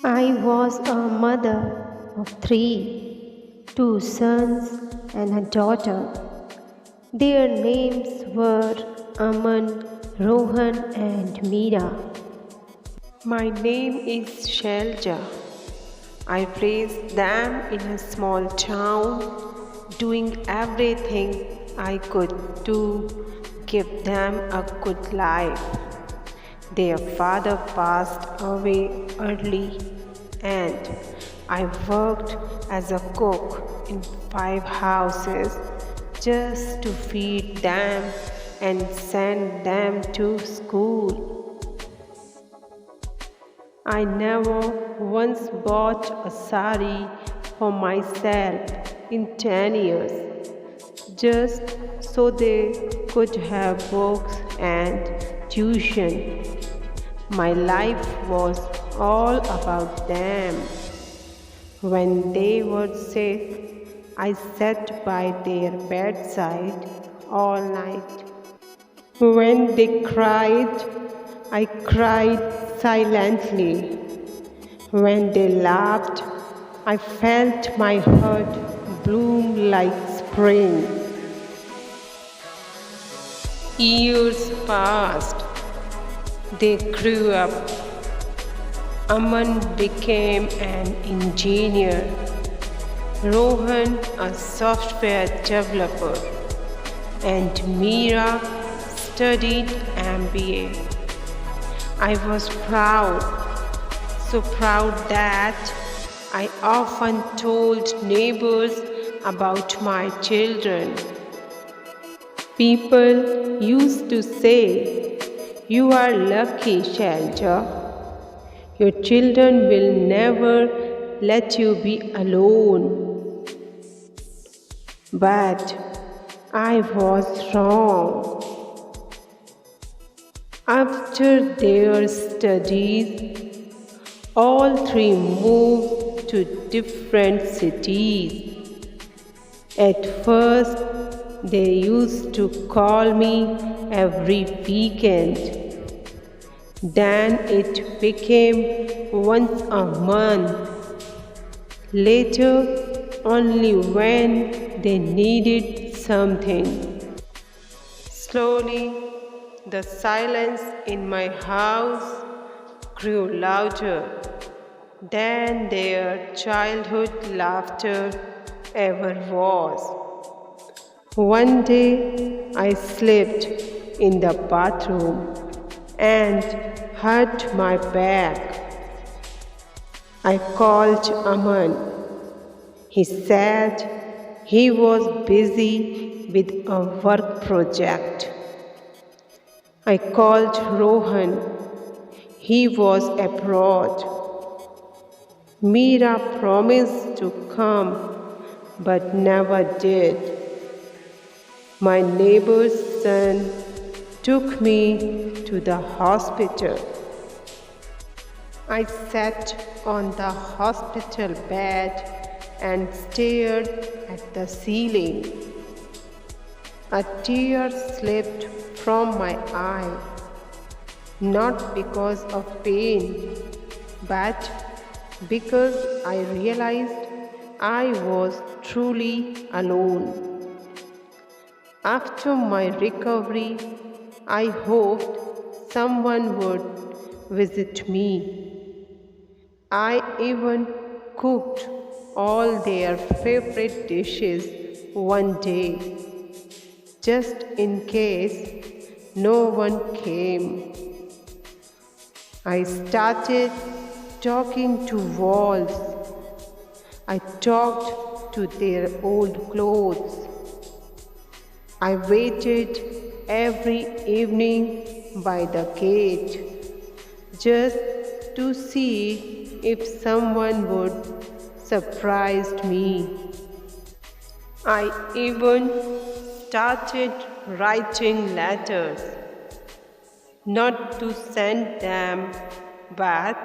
I was a mother of three, two sons and a daughter. Their names were Aman, Rohan, and Meera. My name is Shelja. I raised them in a small town, doing everything I could to give them a good life. Their father passed away early, and I worked as a cook in 5 houses just to feed them and send them to school. I never once bought a sari for myself in 10 years, just so they could have books and tuition. My life was all about them. When they were sick, I sat by their bedside all night. When they cried, I cried silently. When they laughed, I felt my heart bloom like spring. Years passed. They grew up. Aman became an engineer, Rohan a software developer, and Meera studied MBA. I was proud, so proud that I often told neighbors about my children. People used to say, "You are lucky, Shelja. Your children will never let you be alone." But I was wrong. After their studies, all three moved to different cities. At first, they used to call me every weekend. Then it became once a month. Later, only when they needed something. Slowly, the silence in my house grew louder than their childhood laughter ever was. One day I slept in the bathroom and hurt my back. I called Aman. He said he was busy with a work project. I called Rohan. He was abroad. Meera promised to come, but never did. My neighbor's son took me to the hospital. I sat on the hospital bed and stared at the ceiling. A tear slipped from my eye, not because of pain, but because I realized I was truly alone. After my recovery, I hoped someone would visit me. I even cooked all their favorite dishes one day, just in case no one came. I started talking to walls. I talked to their old clothes. I waited every evening by the gate just to see if someone would surprise me. I even started writing letters, not to send them, but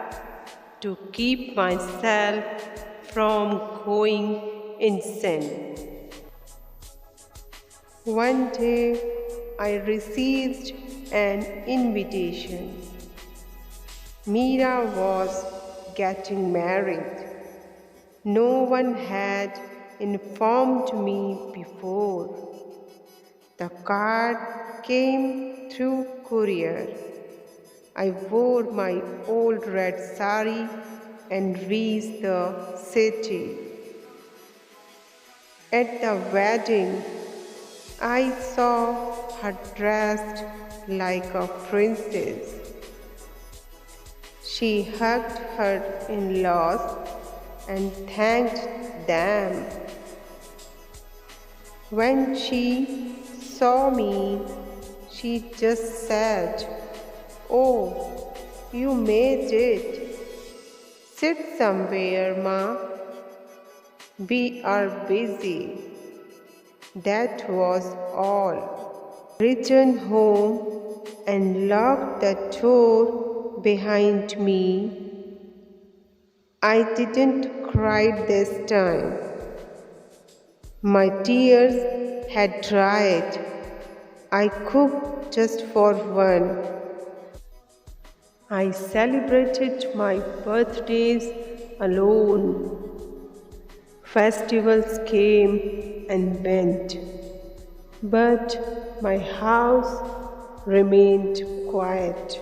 to keep myself from going insane. One day I received an invitation. Mira was getting married. No one had informed me before. The card came through courier. I wore my old red sari and reached the city. At the wedding, I saw her dressed like a princess. She hugged her in-laws and thanked them. When she saw me, she just said, "Oh, you made it. Sit somewhere, Ma. We are busy." That was all. Returned home and locked the door behind me. I didn't cry this time. My tears had dried. I cooked just for one. I celebrated my birthdays alone. Festivals came and went, but my house remained quiet.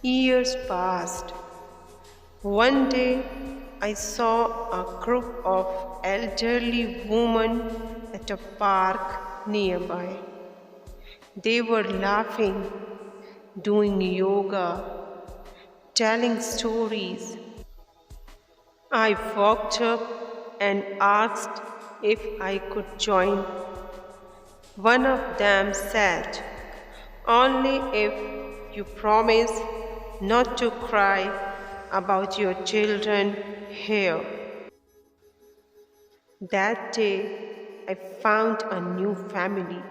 Years passed. One day I saw a group of elderly women at a park nearby. They were laughing, doing yoga, telling stories. I walked up and asked if I could join. One of them said, "Only if you promise not to cry about your children here." That day, I found a new family.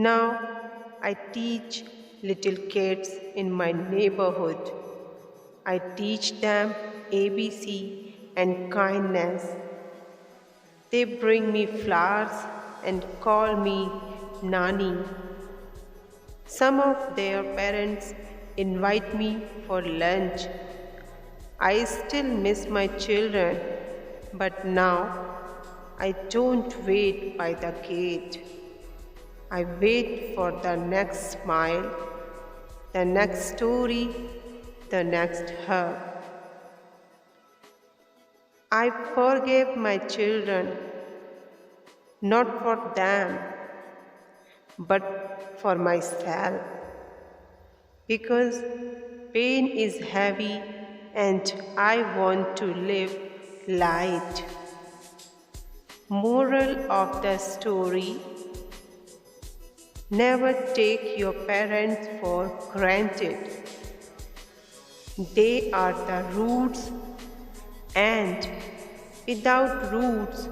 Now, I teach little kids in my neighborhood. I teach them ABC and kindness. They bring me flowers and call me Nani. Some of their parents invite me for lunch. I still miss my children, but now I don't wait by the gate. I wait for the next smile, the next story, the next hug. I forgave my children, not for them, but for myself, because pain is heavy and I want to live light. Moral of the story: never take your parents for granted. They are the roots, and without roots,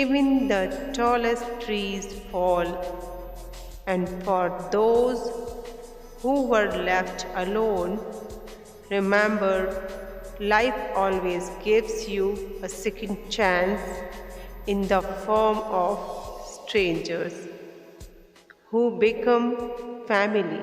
even the tallest trees fall. And for those who were left alone, remember, life always gives you a second chance in the form of strangers who become family.